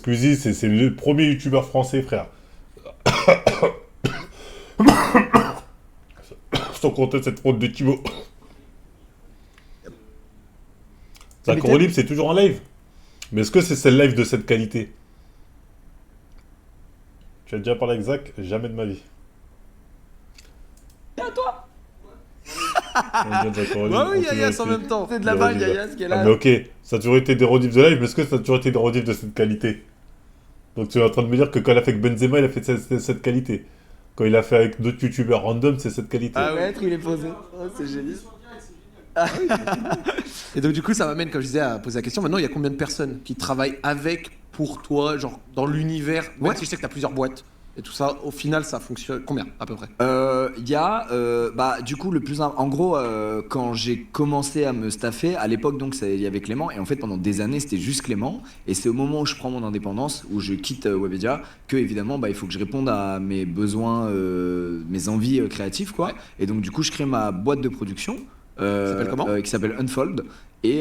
Squeezie, c'est le premier youtubeur français, frère. Sans compter cette faute de Thibaut. Zacoro Libre, c'est toujours en live. Mais est-ce que c'est le live de cette qualité? Tu as déjà parlé avec Zach? Jamais de ma vie. Et à toi. Ouais, oui, Yayas en même temps. C'est de la balle, Yayas qui est là. Ah, mais ok, ça a toujours été des rediffs de live, mais est-ce que ça a toujours été des rediffs de cette qualité? Donc tu es en train de me dire que quand il a fait avec Benzema, il a fait cette qualité. Quand il a fait avec d'autres youtubeurs random, c'est cette qualité. Ah ouais, il est posé. Oh, c'est génial. Et donc du coup ça m'amène, comme je disais, à poser la question, maintenant il y a combien de personnes qui travaillent avec, pour toi, genre dans l'univers, même si je sais que tu as plusieurs boîtes et tout ça, au final ça fonctionne combien à peu près? Bah du coup le plus en gros quand j'ai commencé à me staffer à l'époque, donc il y avait Clément, et en fait pendant des années c'était juste Clément, et c'est au moment où je prends mon indépendance, où je quitte Webedia, que évidemment bah il faut que je réponde à mes besoins, mes envies créatives quoi. Ouais. Et donc du coup je crée ma boîte de production S'appelle comment qui s'appelle Unfold. Et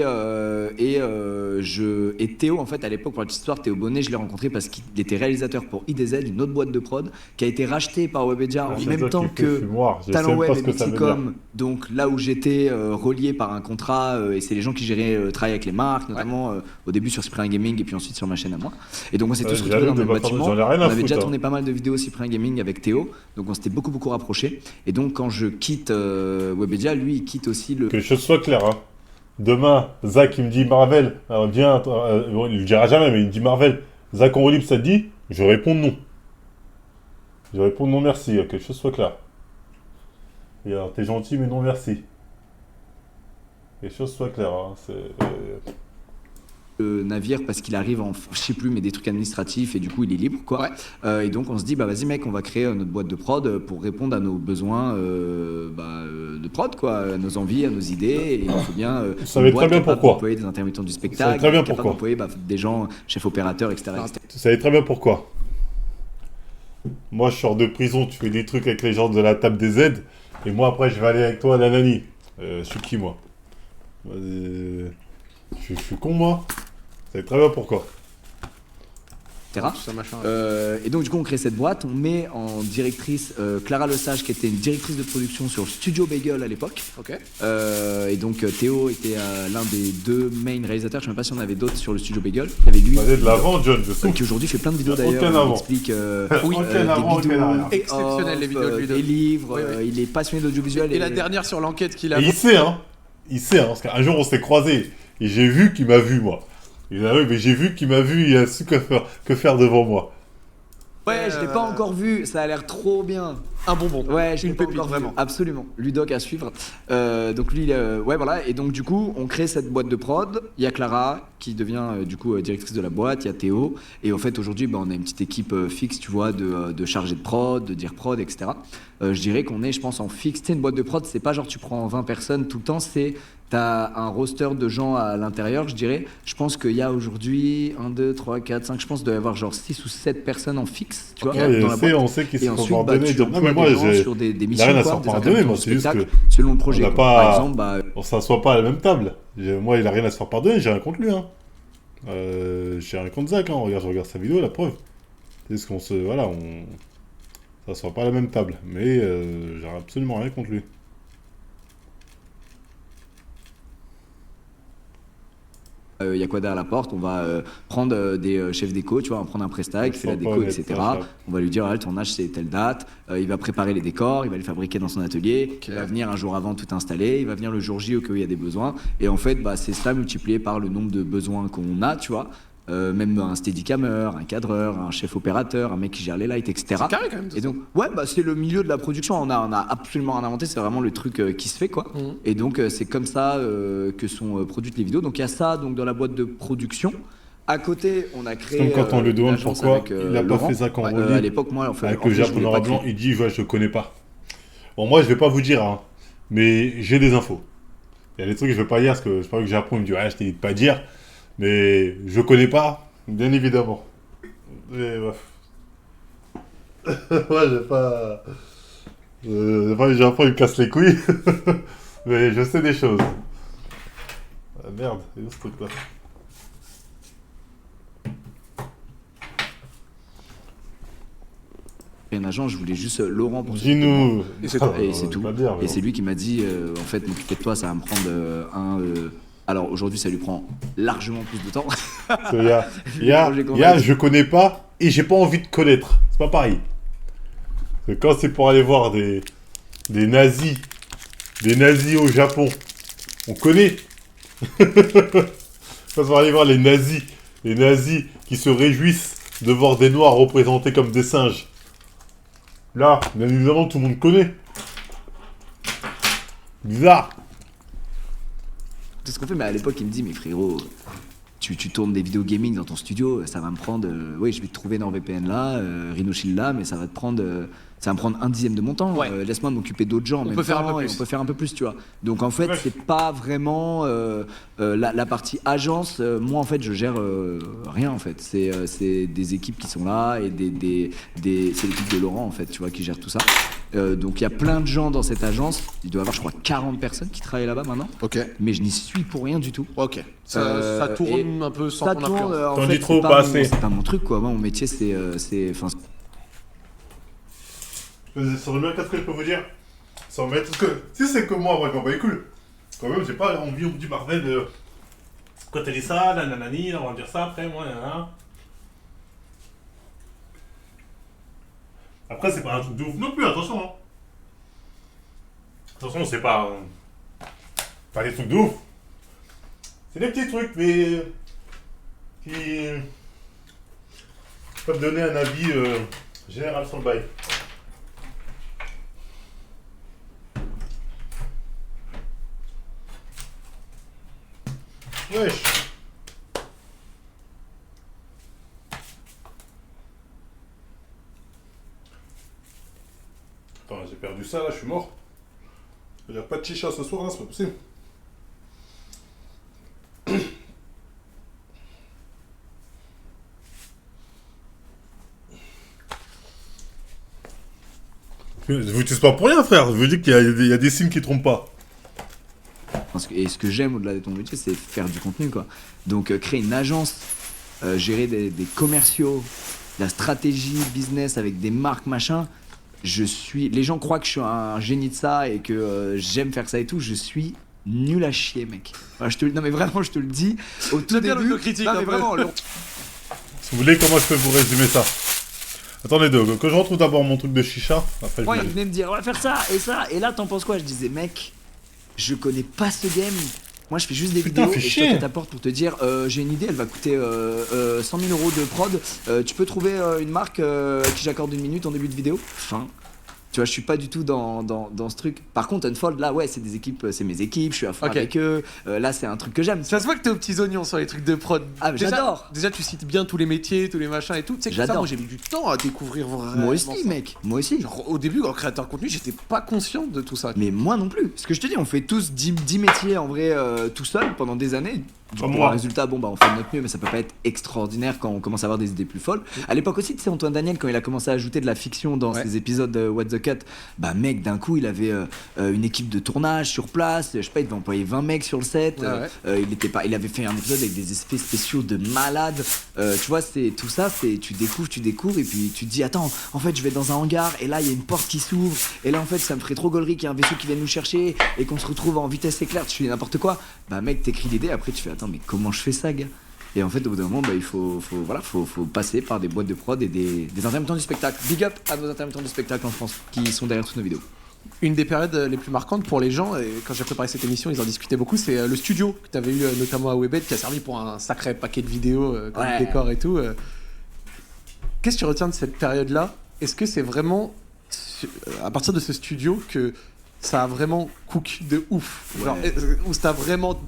Théo, en fait, à l'époque, pour la petite histoire, Théo Bonnet, je l'ai rencontré parce qu'il était réalisateur pour IDZ, une autre boîte de prod, qui a été rachetée par Webedia en même temps que Talent Web et Mythicom. Donc là où j'étais relié par un contrat, et c'est les gens qui géraient le travail avec les marques, notamment au début sur Cyprien Gaming et puis ensuite sur ma chaîne à moi. Et donc on s'est tous retrouvés dans le même bâtiment. On avait déjà tourné pas mal de vidéos Cyprien Gaming avec Théo, donc on s'était beaucoup rapprochés. Et donc quand je quitte Webedia, lui il quitte aussi le... Que les choses soient claires, hein. Demain, Zach il me dit Marvel, viens, il le dira jamais, mais il me dit Marvel, Zach en libre, ça te dit? Je réponds non. Je réponds non merci, que les choses soient claires. Et alors, t'es gentil, mais non merci. Que les choses soient claires, hein. navire parce qu'il arrive en, je sais plus, mais des trucs administratifs, et du coup il est libre quoi. Ouais. Et donc on se dit bah vas-y mec, on va créer notre boîte de prod pour répondre à nos besoins de prod quoi, à nos envies, à nos idées, et il faut bien Vous savez très bien pourquoi. employer des intermittents du spectacle, très bien pourquoi. Employer des gens, chefs opérateurs, etc. Tu savais très bien pourquoi. Moi je sors de prison, tu fais des trucs avec les gens de la table des aides, et moi après je vais aller avec toi à la Nani. Je suis qui moi? Je suis con moi. Vous savez très bien pourquoi. etc. Et donc du coup on crée cette boîte, on met en directrice Clara Lesage, qui était une directrice de production sur Studio Bagel à l'époque. Ok. Et donc Théo était l'un des deux main réalisateurs, je ne sais même pas si on avait d'autres sur le Studio Bagel. Il y avait lui de l'avant, John, je sais. qui aujourd'hui fait plein de vidéos Aucun d'ailleurs, avant. il explique Oui, des vidéos exceptionnelles les vidéos de lui. des livres, Oui, oui. il est passionné d'audiovisuel. Et la dernière sur l'enquête qu'il a... Et il sait, hein. Il sait, hein. Parce qu'un jour on s'est croisés, et j'ai vu qu'il m'a vu, moi. Il a vu, mais j'ai vu qu'il m'a vu, il a su que faire devant moi. Ouais, je l'ai pas encore vu, ça a l'air trop bien. Un bonbon. Ouais, je l'ai Une pas pépite, encore vu. vraiment. Absolument. Ludoc à suivre. Donc lui, ouais, voilà. Et donc du coup, on crée cette boîte de prod. Il y a Clara qui devient du coup directrice de la boîte. Il y a Théo. Et en fait, aujourd'hui, bah, on a une petite équipe fixe, tu vois, de chargés de prod, de dire prod, etc. Je dirais qu'on est, je pense, en fixe. Tu sais, une boîte de prod, c'est pas genre tu prends 20 personnes tout le temps. T'as un roster de gens à l'intérieur, je dirais. Je pense qu'il y a aujourd'hui 1, 2, 3, 4, 5. Je pense qu'il doit y avoir genre 6 ou 7 personnes en fixe. Tu vois, Ouais, dans la boîte. on sait qu'ils Et se ensuite, font bah, donner. tu Non, mais emploies moi, des gens j'ai sur des il a missions, rien à quoi, s'en des pardonner, moi, intermittents du c'est juste spectacle, que selon le projet. on n'a quoi. pas- Par exemple, bah, on s'assoit pas à la même table. Moi, il a rien à se faire pardonner, j'ai rien contre lui, hein. J'ai rien contre Zach, hein. Je regarde sa vidéo, la preuve. C'est ce qu'on se... Voilà, on s'assoit pas à la même table. Mais j'ai absolument rien contre lui. il y a quoi derrière la porte, on va prendre des chefs déco, tu vois, on va prendre un prestat qui fait la déco, etc. On va lui dire, ah, le tournage c'est telle date, il va préparer les décors, il va les fabriquer dans son atelier, il va venir un jour avant tout installer, il va venir le jour J au cas où il y a des besoins, et en fait, bah, c'est ça multiplié par le nombre de besoins qu'on a, tu vois. Même un steadicammer, un cadreur, un chef opérateur, un mec qui gère les lights, etc. C'est carré quand même. Et donc, ouais, bah, c'est le milieu de la production. On a absolument rien inventé. C'est vraiment le truc qui se fait, quoi. Mhm. Et donc, c'est comme ça que sont produites les vidéos. Donc, il y a ça donc, dans la boîte de production. À côté, on a créé. Comme quand on le demande l'agence pourquoi avec, il a pas Laurent. fait ça quand on À lit. l'époque, moi, enfin, Avec en le fait, je Japon voulais noir pas et blanc, créer- il dit, ouais, je connais pas. Bon, moi, je vais pas vous dire, hein. Mais j'ai des infos. Il y a des trucs que je vais pas dire, parce que je sais pas que Japon il me dit, ouais, je t'ai dit de pas dire. Mais je connais pas, bien évidemment. Mais bref. Ouais, j'ai pas... les Japon, ils me cassent les couilles. Mais je sais des choses. Ah, merde, c'est où ce truc-là? un agent, je voulais juste Laurent pour Dis-nous. Et c'est tout. Et c'est tout. Pas dire, mais Et c'est lui qui m'a dit, en fait, m'occuper de toi, ça va me prendre alors aujourd'hui, ça lui prend largement plus de temps. Je connais pas et j'ai pas envie de connaître. C'est pas pareil. Parce que quand c'est pour aller voir des nazis au Japon, on connaît. Quand c'est pour aller voir les nazis qui se réjouissent de voir des noirs représentés comme des singes. Là, bien évidemment, tout le monde connaît. Bizarre. C'est ce qu'on fait, mais à l'époque, il me dit, mais frérot, tu tournes des vidéos gaming dans ton studio, ça va me prendre. Oui, je vais te trouver NordVPN là, Rhino Shield là, mais ça va me prendre 1/10 de mon temps. Ouais. Laisse-moi m'occuper d'autres gens. On peut faire un peu plus. On peut faire un peu plus, tu vois. Donc en fait, c'est pas vraiment la partie agence. Moi, en fait, je gère rien, en fait. C'est des équipes qui sont là et c'est l'équipe de Laurent, en fait, tu vois, qui gère tout ça. Donc il y a plein de gens dans cette agence. Il doit y avoir, je crois, 40 personnes qui travaillent là-bas maintenant. Ok. Mais je n'y suis pour rien du tout. Ok. Ça tourne un peu sans Ça ton tourne, influence. en T'en fait, dis trop, c'est pas mon- assez. C'est pas mon truc, quoi. Moi, mon métier, c'est. Ça remet qu'est-ce que je peux vous dire sans mettre. Parce que si c'est que moi, quand bah cool. Quand même, j'ai pas envie, on me dit Marvel. Quand t'as dit ça, nanani, on va dire ça après, moi, nanana. Après, c'est pas un truc de ouf non plus, attention. Hein. Attention, c'est pas. Pas des trucs de ouf. C'est des petits trucs, mais. Qui. peuvent donner un avis général sur le bail. Wesh. Attends, j'ai perdu ça là, je suis mort. Il n'y a pas de chicha ce soir là, c'est pas possible. Je vous dis pas pour rien, frère. Je vous dis qu'il y a des signes qui trompent pas. Et ce que j'aime au-delà de ton métier, c'est faire du contenu, quoi. Donc, créer une agence, gérer des commerciaux, la stratégie business avec des marques, machin. Les gens croient que je suis un génie de ça et que j'aime faire ça et tout. Je suis nul à chier, mec. Voilà, non, mais vraiment, je te le dis. Au tout J'aime bien début, l'autocritique, non, un mais peu. vraiment, Si vous voulez, comment je peux vous résumer ça? Attendez deux, que je retrouve d'abord mon truc de chicha. Après, moi, je il vous venait me dire, on va faire ça. Et là, t'en penses quoi? Je disais, mec, je connais pas ce game. Moi, je fais juste des Putain, vidéos fais et je chier. toque à ta porte pour te dire, j'ai une idée, elle va coûter 100 000 euros de prod. Tu peux trouver une marque à qui j'accorde 1 minute en début de vidéo. Fin. Tu vois, je suis pas du tout dans ce truc. Par contre, Unfold, là, ouais, c'est des équipes, c'est mes équipes, je suis à fond Ok. avec eux. Là, c'est un truc que j'aime. Ça se voit que t'es aux petits oignons sur les trucs de prod. Ah, mais Déjà- j'adore. Déjà, tu cites bien tous les métiers, tous les machins et tout. Tu sais que ça, J'adore. moi, j'ai mis du temps à découvrir vraiment. Moi aussi, ça. mec. Moi aussi. Genre, au début, en créateur de contenu, j'étais pas conscient de tout ça. Mais moi non plus. Ce que je te dis, on fait tous 10 métiers en vrai tout seul pendant des années. Comme Pour moi. un résultat, bon bah on fait de notre mieux, mais ça peut pas être extraordinaire quand on commence à avoir des idées plus folles. À l'époque aussi, tu sais, Antoine Daniel, quand il a commencé à ajouter de la fiction dans Ouais. ses épisodes What the Cut, bah mec, d'un coup, il avait une équipe de tournage sur place. Je sais pas, il devait employer 20 mecs sur le set. Ouais. Il avait fait un épisode avec des effets spéciaux de malade. Tu vois, c'est tout ça, c'est tu découvres et puis tu te dis attends, en fait, je vais dans un hangar et là il y a une porte qui s'ouvre et là en fait ça me ferait trop gaulerie qu'il y ait un vaisseau qui vienne nous chercher et qu'on se retrouve en vitesse éclair. Tu fais n'importe quoi. Bah mec, t'écris l'idée, après tu fais attends, mais comment je fais ça, gars? Et en fait, au bout d'un moment, bah, il faut passer par des boîtes de prod et des intermittents du spectacle. Big up à nos intermittents du spectacle en France qui sont derrière toutes nos vidéos. Une des périodes les plus marquantes pour les gens, et quand j'ai préparé cette émission, ils en discutaient beaucoup, c'est le studio que tu avais eu notamment à Webed qui a servi pour un sacré paquet de vidéos, comme Ouais. décor et tout. Qu'est-ce que tu retiens de cette période-là? Est-ce que c'est vraiment à partir de ce studio que ça a vraiment cook de ouf? Ouais. Genre, où ça a vraiment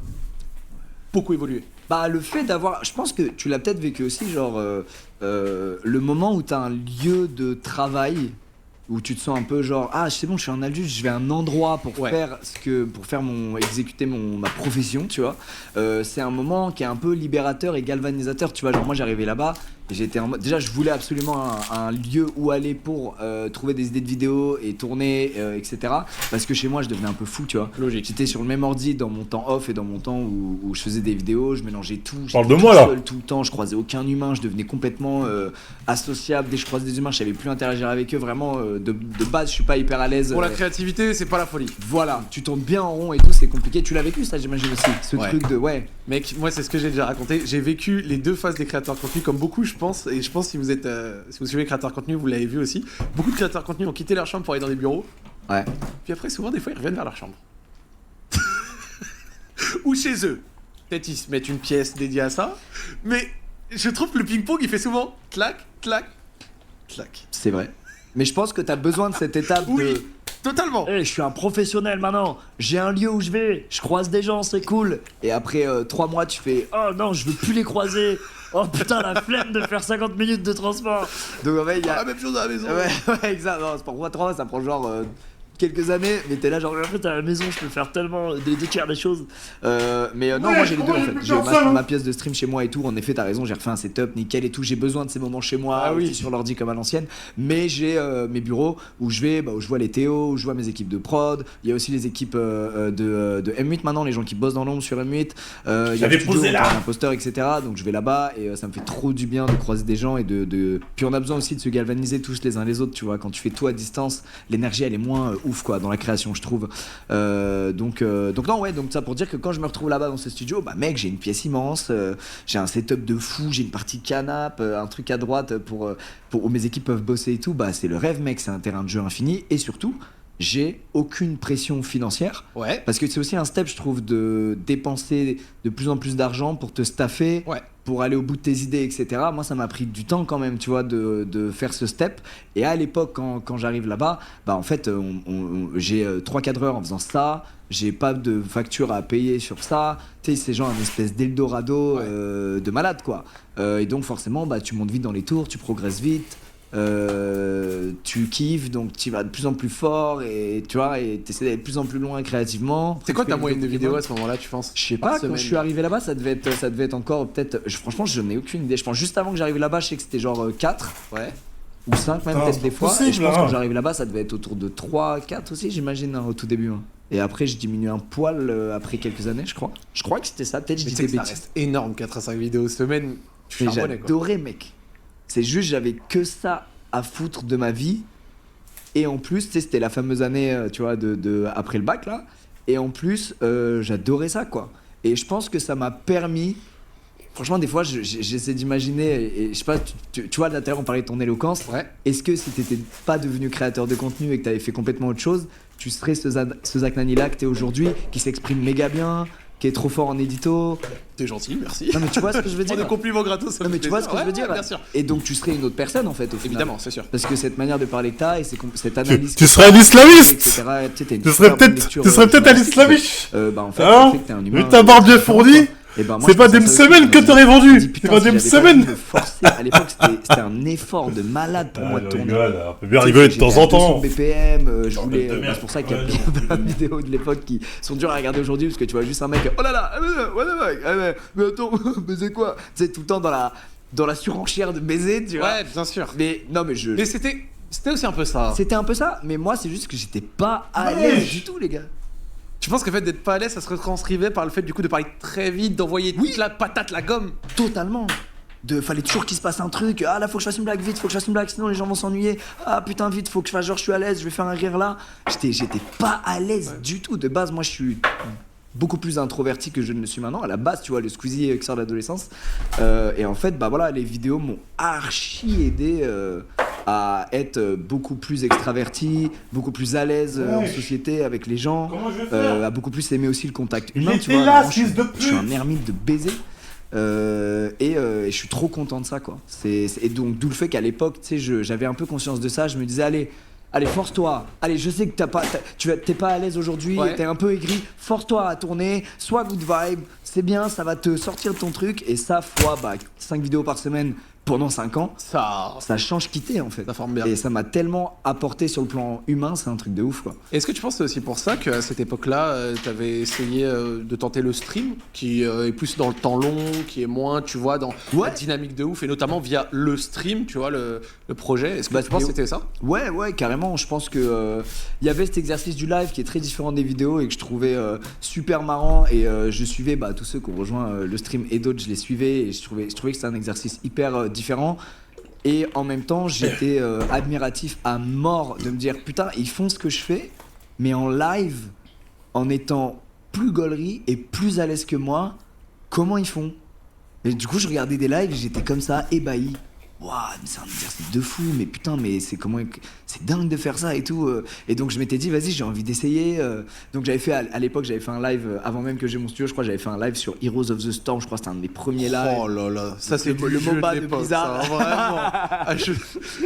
beaucoup évolué? Bah, le fait d'avoir. Je pense que tu l'as peut-être vécu aussi, genre. Le moment où t'as un lieu de travail. Où tu te sens un peu genre ah c'est bon, je suis un adulte, je vais à un endroit pour Ouais. faire exécuter ma profession, tu vois. C'est un moment qui est un peu libérateur et galvanisateur, tu vois. Genre moi j'arrivais là-bas Et j'étais en mode. Déjà, je voulais absolument un lieu où aller pour trouver des idées de vidéos et tourner, etc. Parce que chez moi, je devenais un peu fou, tu vois. Logique. J'étais sur le même ordi dans mon temps off et dans mon temps où je faisais des vidéos, je mélangeais tout. Parle j'étais de moi, tout là. seul tout le temps, je croisais aucun humain, je devenais complètement associable. Dès que je croisais des humains, je savais plus interagir avec eux. Vraiment, de base, je suis pas hyper à l'aise. Pour la créativité, c'est pas la folie. Voilà, tu tournes bien en rond et tout, c'est compliqué. Tu l'as vécu ça, j'imagine aussi. Ce Ouais. truc de ouais. Mec, moi c'est ce que j'ai déjà raconté. J'ai vécu les deux phases des créateurs de contenu comme beaucoup, je pense. Et je pense si vous êtes, si vous suivez les créateurs de contenu, vous l'avez vu aussi. Beaucoup de créateurs de contenu ont quitté leur chambre pour aller dans des bureaux. Ouais. Puis après, souvent, des fois, ils reviennent vers leur chambre. Ou chez eux. Peut-être ils se mettent une pièce dédiée à ça. Mais je trouve que le ping-pong, il fait souvent clac, clac, clac. C'est vrai. Mais je pense que t'as besoin de cette étape Oui, de. totalement. Je suis un professionnel maintenant, j'ai un lieu où je vais, je croise des gens, c'est cool. Et après 3 mois, tu fais oh non, je veux plus les croiser. Oh putain, la flemme de faire 50 minutes de transport. Donc en fait, il y a. La même chose à la maison. Ouais, exact. Non, c'est pour moi 3 mois, ça prend genre quelques années, mais t'es là genre en fait à la maison je peux faire tellement des tiers des choses. Mais non, moi j'ai les deux en fait. J'ai ma pièce de stream chez moi et tout. En effet, t'as raison, j'ai refait un setup nickel et tout. J'ai besoin de ces moments chez moi, Ah oui. aussi sur l'ordi comme à l'ancienne. Mais j'ai mes bureaux où je vais, où je vois les Théo, où je vois mes équipes de prod. Il y a aussi les équipes de M8 maintenant, les gens qui bossent dans l'ombre sur M8. Il y a J'avais le studio, posé là. un imposteur, etc. Donc je vais là-bas et ça me fait trop du bien de croiser des gens et Puis on a besoin aussi de se galvaniser tous les uns les autres, tu vois. Quand tu fais tout à distance, l'énergie elle est moins ouf quoi dans la création, je trouve. Donc non, ouais, donc ça pour dire que quand je me retrouve là-bas dans ce studio, bah mec, j'ai une pièce immense, j'ai un setup de fou, j'ai une partie canap, un truc à droite pour où mes équipes peuvent bosser et tout. Bah c'est le rêve, mec, c'est un terrain de jeu infini et surtout. J'ai aucune pression financière. Ouais. Parce que c'est aussi un step, je trouve, de dépenser de plus en plus d'argent pour te staffer, Ouais. pour aller au bout de tes idées, etc. Moi, ça m'a pris du temps quand même, tu vois, de faire ce step. Et à l'époque, quand j'arrive là-bas, bah en fait, j'ai 3 cadreurs en faisant ça. J'ai pas de facture à payer sur ça. Tu sais, c'est genre un espèce d'Eldorado de malade, quoi. Et donc, forcément, bah, tu montes vite dans les tours, tu progresses vite. Tu kiffes, donc tu vas de plus en plus fort et tu vois, et t'essaies d'aller de plus en plus loin créativement. C'est quoi ta moyenne de vidéos à vidéos ce moment-là, tu penses? Je sais par pas, quand semaine je suis arrivé là-bas, ça devait être encore peut-être. Franchement, je n'ai aucune idée. Je pense juste avant que j'arrive là-bas, je sais que c'était genre 4 Ouais. ou 5 même, Putain, peut-être c'est des pas fois. Et je possible, pense hein. que quand j'arrive là-bas, ça devait être autour de 3, 4 aussi, j'imagine, hein, au tout début. Hein. Et après, je diminue un poil après quelques années, je crois. Je crois que c'était ça, peut-être je Mais tu dis sais des que ça bêtises. reste énorme, 4 à 5 vidéos semaine. Tu Mais charbonnais, quoi. j'adorais, mec. C'est juste, j'avais que ça à foutre de ma vie. Et en plus, tu sais, c'était la fameuse année, tu vois, après le bac, là. Et en plus, j'adorais ça, quoi. Et je pense que ça m'a permis... Franchement, des fois, j'essaie d'imaginer, et je sais pas, tu vois, là, tout à l'heure, on parlait de ton éloquence. Ouais. Est-ce que si t'étais pas devenu créateur de contenu et que t'avais fait complètement autre chose, tu serais ce Zach Nani-là que t'es aujourd'hui, qui s'exprime méga bien, qui est trop fort en édito? T'es gentil, merci. Non, mais tu vois ce que je veux Prends dire? des compliments gratos, ça Non, me mais fait tu vois ce que plaisir. je veux dire? Ouais, bien sûr. Et donc, tu serais une autre personne, en fait, au final. Évidemment, c'est sûr. Parce que cette manière de parler que t'as et cette analyse. Tu serais un islamiste. etc. Tu sais, t'as une Tu super serais bonne peut-être lecture, tu serais peut-être un journalistique. islamiste. Bah en fait, Hein ça fait que t'es un humain. Vu ta barbe bien fournie, Et ben, moi, c'est je pas pensais des à ça aussi, semaines je me que dis- t'aurais je me vendu. dis, C'est putain, pas si des j'avais pas semaines. dû me forcer. À l'époque, c'était un effort de malade pour moi de tourner. On peut bien rigoler de temps en temps. BPM, je voulais. de merde. C'est pour ça qu'il y a Ouais, plein de vidéos de l'époque qui sont dures à regarder aujourd'hui parce que tu vois juste un mec. Oh là là, mais attends, mais c'est quoi? Tu sais, tout le temps dans la surenchère de baiser, tu vois. Ouais, bien sûr. Mais non, mais Mais c'était aussi un peu ça. C'était un peu ça, mais moi c'est juste que j'étais pas à Ouais. l'aise du tout, les gars. Tu penses qu'en fait d'être pas à l'aise, ça se retranscrivait par le fait du coup de parler très vite, d'envoyer toute la patate, la gomme? Totalement. Fallait toujours qu'il se passe un truc. Ah là, faut que je fasse une blague vite, faut que je fasse une blague, sinon les gens vont s'ennuyer. Ah putain, vite, faut que je fasse genre je suis à l'aise, je vais faire un rire là. J'étais pas à l'aise du tout. De base, moi je suis beaucoup plus introverti que je ne le suis maintenant. À la base, tu vois, le Squeezie qui sort de l'adolescence. Et en fait, bah voilà, les vidéos m'ont archi aidé à être beaucoup plus extraverti, beaucoup plus à l'aise en société avec les gens, Comment je vais faire à beaucoup plus aimer aussi le contact humain. J'étais Tu vois, là, vraiment, fils de je suis un pute. ermite de baiser. Et je suis trop content de ça, quoi. Et donc d'où le fait qu'à l'époque, tu sais, j'avais un peu conscience de ça. Je me disais, allez, force-toi. Allez, je sais que t'es pas à l'aise aujourd'hui, Ouais. t'es un peu aigri. Force-toi à tourner, sois good vibe. C'est bien, ça va te sortir de ton truc. Et ça, fois 5 vidéos par semaine, pendant 5 ans, Ça change quitter en fait. ça forme bien. Et ça m'a tellement apporté sur le plan humain, c'est un truc de ouf quoi. Est-ce que tu penses que c'est aussi pour ça qu'à cette époque-là, tu avais essayé de tenter le stream, qui est plus dans le temps long, qui est moins, tu vois, dans la Ouais. dynamique de ouf, et notamment via le stream, tu vois, le projet. Est-ce que Bah, tu penses que c'était- c'était ça? Ouais, carrément. Je pense que il y avait cet exercice du live qui est très différent des vidéos et que je trouvais super marrant. Et je suivais tous ceux qui ont rejoint le stream et d'autres, je les suivais et je trouvais que c'était un exercice hyper différent. Et en même temps, j'étais admiratif à mort de me dire putain, ils font ce que je fais, mais en live, en étant plus gaulerie et plus à l'aise que moi, comment ils font? Et du coup, je regardais des lives, j'étais comme ça, ébahi. Waouh, mais c'est un exercice de fou, mais putain, mais c'est dingue de faire ça et tout. Et donc je m'étais dit, vas-y, j'ai envie d'essayer. Donc j'avais fait à l'époque, j'avais fait un live avant même que j'ai mon studio. Je crois que j'avais fait un live sur Heroes of the Storm. Je crois que c'était un de mes premiers lives. Oh là là, ça c'est Le le jeu MOBA de de l'époque, Blizzard. ça, vraiment. Ah,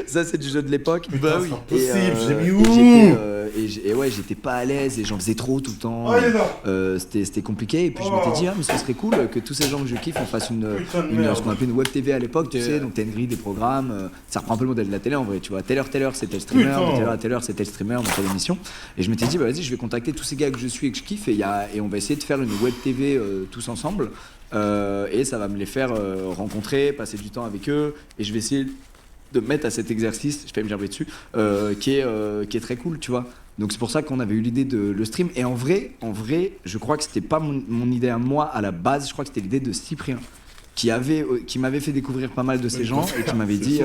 Ça, c'est du jeu de l'époque. Putain, oui. c'est impossible, j'ai mis et où? et ouais, j'étais pas à l'aise et j'en faisais trop tout le temps. Oh, il est là. C'était compliqué. Et puis je m'étais dit, mais ce serait cool que tous ces gens que je kiffe, on fasse Putain de merde. ce qu'on appelait une web TV à l'époque, tu Ok. sais. Donc t'as une grille des programmes. Ça reprend un peu le modèle de la télé en vrai, tu vois. Telle heure, c'était le streamer. Putain. De telle heure, c'était le streamer dans telle émission. Et je m'étais dit, vas-y, je vais contacter tous ces gars que je suis et que je kiffe et on va essayer de faire une web TV tous ensemble. Et ça va me les faire rencontrer, passer du temps avec eux. Et je vais essayer de me mettre à cet exercice, je vais me gerber dessus, qui est très cool, tu vois. Donc c'est pour ça qu'on avait eu l'idée de le stream. Et en vrai, je crois que c'était pas mon idée à moi à la base, je crois que c'était l'idée de Cyprien. Qui m'avait fait découvrir pas mal de ces gens et qui m'avait dit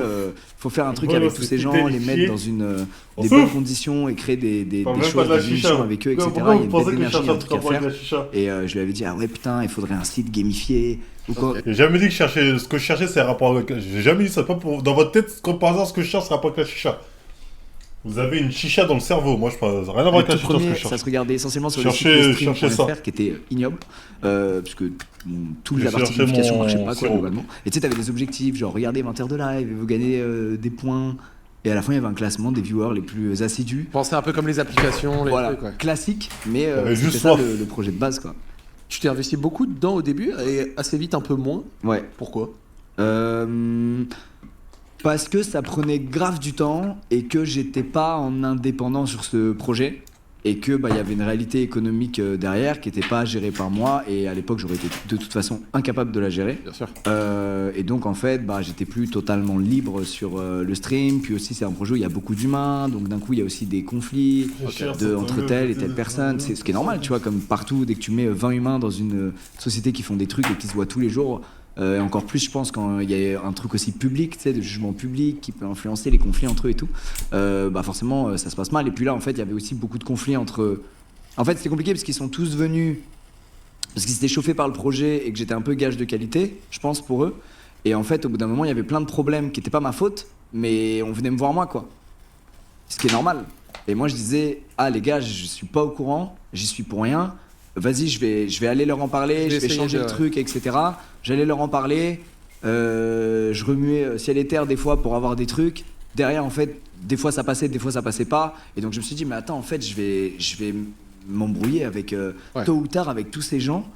faut faire un truc Voilà, avec tous c'est ces gens, les chier. mettre dans On des souffle. bonnes conditions et créer des Parle même pas choses, de la des émissions chicha. avec eux, etc. Pourquoi Il y a vous une pensez belle que je énergie, cherche un un truc truc à à boire de faire. la chicha? Et je lui avais dit ah ouais putain, il faudrait un site gamifié ou quoi. J'ai jamais dit que je cherchais. Ce que je cherchais, c'est un rapport avec. J'ai jamais dit ça. Pas pour... Dans votre tête, comme par hasard, ce que je cherche, c'est un rapport avec la chicha. Vous avez une chicha dans le cerveau. Moi, je pense. Rien à voir Le avec la tout chicha, ce que premier, je ça cherche. se regardait essentiellement sur le Cherchez site ça. stream.fr qui était ignoble, parce que toute J'ai la partie cherché gamification mon marchait pas quoi, sirop. globalement. Et tu sais, t'avais des objectifs, genre regardez 20 heures de live et vous gagnez des points. Et à la fin, il y avait un classement des viewers les plus assidus. Pensez un peu comme les applications, les Voilà, trucs, ouais. classique, mais T'avais c'était juste ça soif. le projet de base quoi. Tu t'es investi beaucoup dedans au début et assez vite un peu moins. Ouais. Pourquoi? Parce que ça prenait grave du temps et que j'étais pas en indépendant sur ce projet et que il y avait une réalité économique derrière qui n'était pas gérée par moi et à l'époque j'aurais été de toute façon incapable de la gérer. Bien sûr. Et donc en fait j'étais plus totalement libre sur le stream, puis aussi c'est un projet où il y a beaucoup d'humains, donc d'un coup il y a aussi des conflits entre telle et telle personne, c'est ce qui est normal tu vois, comme partout dès que tu mets 20 humains dans une société qui font des trucs et qui se voient tous les jours. Et encore plus, je pense, quand il y a un truc aussi public, tu sais, de jugement public qui peut influencer les conflits entre eux et tout, forcément, ça se passe mal. Et puis là, en fait, il y avait aussi beaucoup de conflits entre. En fait, c'était compliqué parce qu'ils sont tous venus, parce qu'ils s'étaient chauffés par le projet et que j'étais un peu gage de qualité, je pense, pour eux. Et en fait, au bout d'un moment, il y avait plein de problèmes qui n'étaient pas ma faute, mais on venait me voir moi, quoi. Ce qui est normal. Et moi, je disais, ah les gars, je suis pas au courant, j'y suis pour rien. Vas-y, je vais aller leur en parler, je vais changer le truc, etc. J'allais leur en parler, je remuais ciel et terre des fois pour avoir des trucs. Derrière, en fait, des fois ça passait, des fois ça passait pas. Et donc je me suis dit, mais attends, en fait, je vais m'embrouiller avec tôt ou tard avec tous ces gens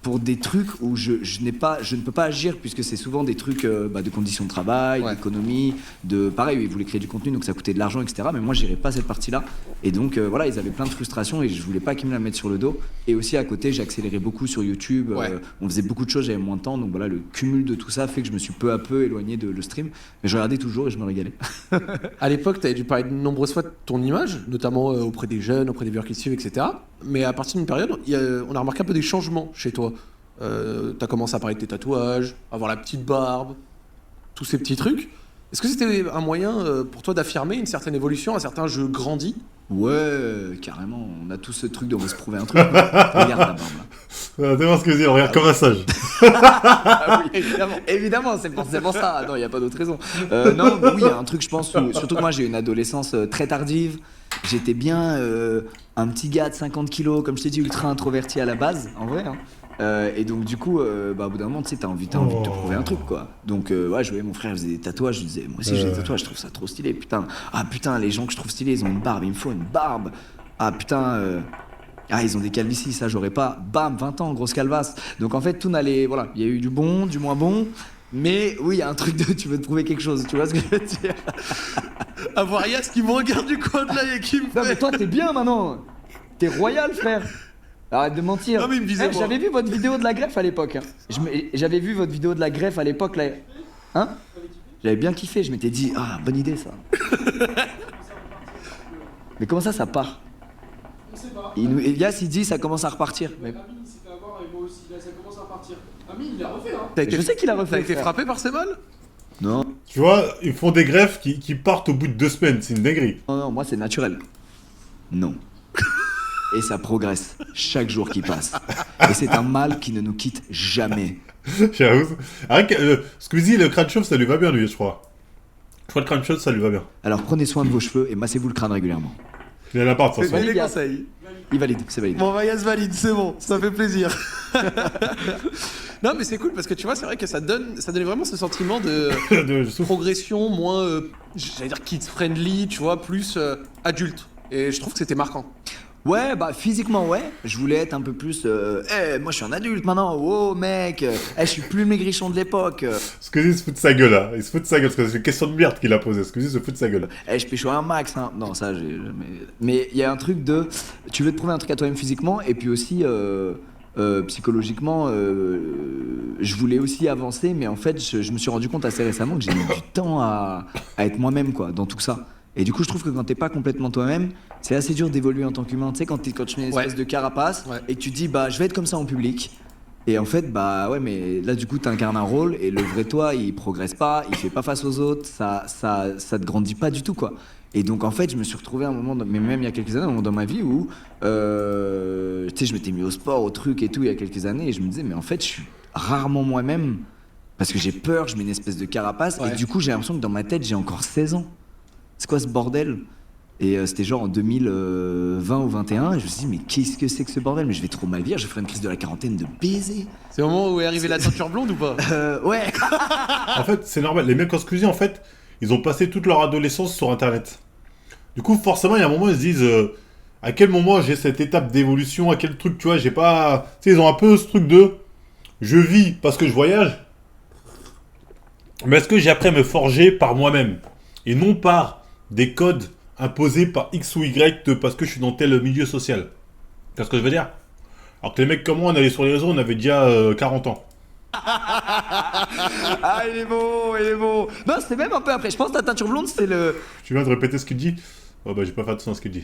pour des trucs où je ne peux pas agir puisque c'est souvent des trucs de conditions de travail, d'économie, pareil, ils voulaient créer du contenu donc ça coûtait de l'argent, etc. Mais moi j'irais pas cette partie-là et donc voilà, ils avaient plein de frustrations et je voulais pas qu'ils me la mettent sur le dos. Et aussi à côté j'ai accéléré beaucoup sur YouTube, on faisait beaucoup de choses, j'avais moins de temps, donc voilà, le cumul de tout ça fait que je me suis peu à peu éloigné de le stream, mais je regardais toujours et je me régalais. À l'époque, tu avais dû parler de nombreuses fois de ton image, notamment auprès des jeunes, auprès des viewers qui te suivent, etc. Mais à partir d'une période, on a remarqué un peu des changements chez toi. T'as commencé à parler de tes tatouages, avoir la petite barbe, tous ces petits trucs. Est-ce que c'était un moyen pour toi d'affirmer une certaine évolution, un certain je grandis? Ouais, carrément, on a tous ce truc de on va se prouver un truc. Regarde la barbe là. T'es voir ce que je dis, on regarde comme un sage. Ah oui, évidemment, c'est pour ça. Non, il n'y a pas d'autre raison. Non, mais oui, il y a un truc, je pense, surtout que moi j'ai eu une adolescence très tardive. J'étais bien un petit gars de 50 kilos, comme je t'ai dit, ultra introverti à la base, en vrai. Hein. Et donc du coup, au bout d'un moment, tu sais, t'as envie de te prouver un truc, quoi. Donc ouais, je voyais mon frère faisait des tatouages, je disais, moi aussi j'ai des tatouages, je trouve ça trop stylé, putain. Ah putain, les gens que je trouve stylés, ils ont une barbe, il me faut une barbe. Ah putain, ils ont des calvities, ça j'aurais pas. Bam, 20 ans, grosse calvasse. Donc en fait, tout n'allait, voilà, il y a eu du bon, du moins bon. Mais oui, il y a un truc de tu veux te prouver quelque chose, tu vois ce que je veux dire? Avoir Yas qui me regarde du coin de l'œil et qui me Non, mais fait. toi, t'es bien maintenant. T'es royal, frère. Arrête de mentir. Non, mais il me disait, moi. J'avais vu votre vidéo de la greffe à l'époque. Hein. J'avais vu votre vidéo de la greffe à l'époque, là. Hein? J'avais bien kiffé, je m'étais dit, ah, bonne idée, ça. Mais comment ça part? On sait pas. Yas, il dit, ça commence à repartir. Mais... Amine, il s'est fait avoir et moi aussi. Là, ça commence à repartir. Amine, il a refait, hein. T'as été- Je sais qu'il a refait. T'as été frère. frappé par ces balles? Non. Tu vois, ils font des greffes qui partent au bout de 2 semaines, c'est une dinguerie. Non, non, moi, c'est naturel. Non. Et ça progresse chaque jour qui passe. Et c'est un mal qui ne nous quitte jamais. J'avoue. Arrête, Squeezie, le crâne chauve, ça lui va bien, lui, je crois. Je crois que le crâne chauve, ça lui va bien. Alors prenez soin de vos cheveux et massez-vous le crâne régulièrement. Il a la part, de toute C'est façon. les Yas. conseils. Il valide, c'est valide. Bon, bah, Yas valide, c'est bon, ça fait plaisir. Non, mais c'est cool parce que tu vois, c'est vrai que ça donnait vraiment ce sentiment de De souffle. progression moins, j'allais dire kids friendly, tu vois, plus adulte. Et je trouve que c'était marquant. Ouais, bah physiquement, ouais. Je voulais être un peu plus. Moi je suis un adulte maintenant. Oh mec, je suis plus le maigrichon de l'époque. Squeezie se fout de sa gueule, là. Il se fout de sa gueule, parce que c'est une question de merde qu'il a posée. Squeezie se fout de sa gueule. Je pécho un max, hein. Non, ça, j'ai jamais. Mais il y a un truc de. Tu veux te prouver un truc à toi-même physiquement, et puis aussi. Psychologiquement, je voulais aussi avancer, mais en fait, je me suis rendu compte assez récemment que j'ai mis du temps à être moi-même, quoi, dans tout ça. Et du coup, je trouve que quand t'es pas complètement toi-même, c'est assez dur d'évoluer en tant qu'humain. Tu sais, quand tu mets une espèce de carapace Ouais. et que tu dis, bah, je vais être comme ça en public. Et en fait, bah ouais, mais là, du coup, t'incarnes un rôle et le vrai toi, il progresse pas, il fait pas face aux autres, ça te grandit pas du tout, quoi. Et donc, en fait, je me suis retrouvé à un moment, mais même il y a quelques années, un moment dans ma vie où, tu sais, je m'étais mis au sport, au truc et tout, il y a quelques années, et je me disais, mais en fait, je suis rarement moi-même parce que j'ai peur, je mets une espèce de carapace, Ouais. et du coup, j'ai l'impression que dans ma tête, j'ai encore 16 ans. C'est quoi ce bordel? Et c'était genre en 2020 ou 21, et je me suis dit, mais qu'est-ce que c'est que ce bordel? Mais je vais trop mal vivre, je ferai une crise de la quarantaine de baiser. C'est au moment où est arrivée la ceinture blonde ou pas? Ouais. En fait, c'est normal. Les mecs en Squeezie, en fait, ils ont passé toute leur adolescence sur Internet. Du coup, forcément, il y a un moment, ils se disent à quel moment j'ai cette étape d'évolution, à quel truc, tu vois, j'ai pas. Tu sais, ils ont un peu ce truc de je vis parce que je voyage, mais est-ce que j'ai appris à me forger par moi-même et non par des codes imposés par X ou Y parce que je suis dans tel milieu social. Tu vois ce que je veux dire? Alors que les mecs comme moi, on allait sur les réseaux, on avait déjà 40 ans. Ah, il est beau, il est beau. Non, c'était même un peu après. Je pense que la teinture blonde, c'est Tu viens de répéter ce qu'il dit? Oh bah j'ai pas fait attention à ce qu'il dit.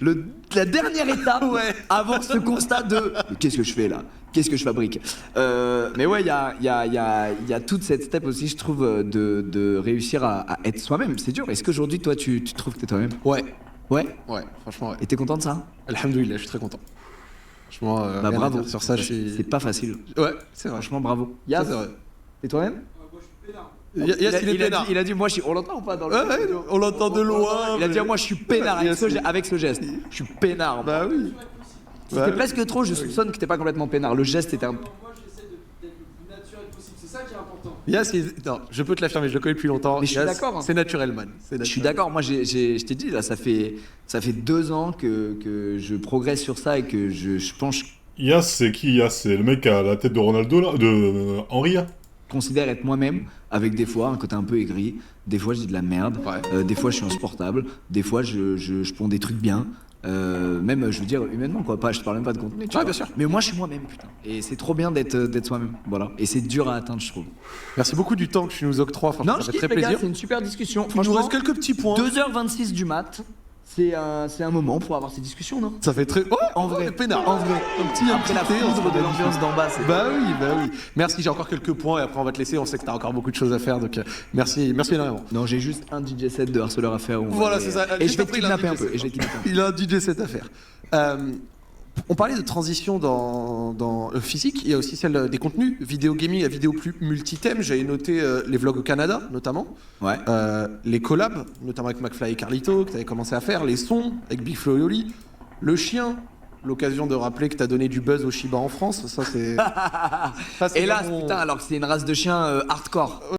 la dernière étape Ouais. avant ce constat de mais qu'est-ce que je fais là? Qu'est-ce que je fabrique? Mais ouais, il y a toute cette step aussi, je trouve, de réussir à être soi-même. C'est dur. Est-ce qu'aujourd'hui, toi, tu trouves que t'es toi-même? Ouais, Ouais. ouais, franchement, ouais. Et t'es content de ça? Alhamdoulilah, je suis très content. Franchement, Bah rien à bravo. dire sur ça, je suis. C'est pas facile. Ouais, c'est vrai. Franchement, bravo. Ça, Yas, c'est vrai. t'es toi-même? Moi, je suis peinard. Yas, il est peinard. Il a dit, moi, je suis. On l'entend ou pas dans le. Ouais, ouais, on l'entend de loin. Il a dit, mais- moi, je suis peinard avec ce geste. Je suis peinard. Bah oui. C'était Ouais. presque trop, je soupçonne que t'es pas complètement peinard. Le geste était un peu. Moi, j'essaie d'être le plus naturel possible. C'est ça qui est important. Yas, non, je peux te l'affirmer, je le connais depuis longtemps. Mais je suis Yas, d'accord, hein. C'est naturel, man. C'est Je suis naturel. d'accord, moi je t'ai dit, là, ça fait 2 ans que je progresse sur ça et que je pense, je Yas, c'est qui Yas? C'est le mec qui a la tête de Ronaldo, là? De Henry, là? considère être moi-même, avec des fois un côté un peu aigri, des fois je dis de la merde, Ouais. des fois je suis insupportable, des fois je ponds des trucs bien. Même je veux dire humainement quoi, pas, je te parle même pas de contenu, tu Ouais, vois. bien sûr. Mais moi je suis moi-même, putain. Et c'est trop bien d'être soi-même, voilà. Et c'est dur à atteindre, je trouve. Merci beaucoup du temps que tu nous octroies, franchement, Non, je ça fait kiffe très les gars, plaisir. c'est une super discussion. Il nous Franchement, reste quelques petits points. 2h26 du mat, c'est un moment pour avoir ces discussions, non? Ça fait très. Ouais, En vrai, peinard. en vrai. Un petit Après la thé, on se foudre de redonne. l'ambiance d'en bas, c'est... Bah oui, bah oui. Merci, j'ai encore quelques points et après on va te laisser. On sait que t'as encore beaucoup de choses à faire, donc merci énormément. Non, j'ai juste un DJ set de harceleur à faire. où on va Voilà, aller- c'est ça. Et Juste je vais te après, il a un kidnapper un DJ peu. set. Et je vais te kidnapper un peu. Il a un DJ set à faire. On parlait de transition dans le physique, il y a aussi celle des contenus, vidéo gaming, la vidéo plus multi-thème. J'avais noté les vlogs au Canada, notamment. Ouais. Les collabs, notamment avec McFly et Carlito, que tu avais commencé à faire, les sons avec Big Flo et Oli, le chien, l'occasion de rappeler que tu as donné du buzz au Shiba en France, ça c'est... ça, c'est Hélas, vraiment- putain, alors que c'est une race de chiens hardcore.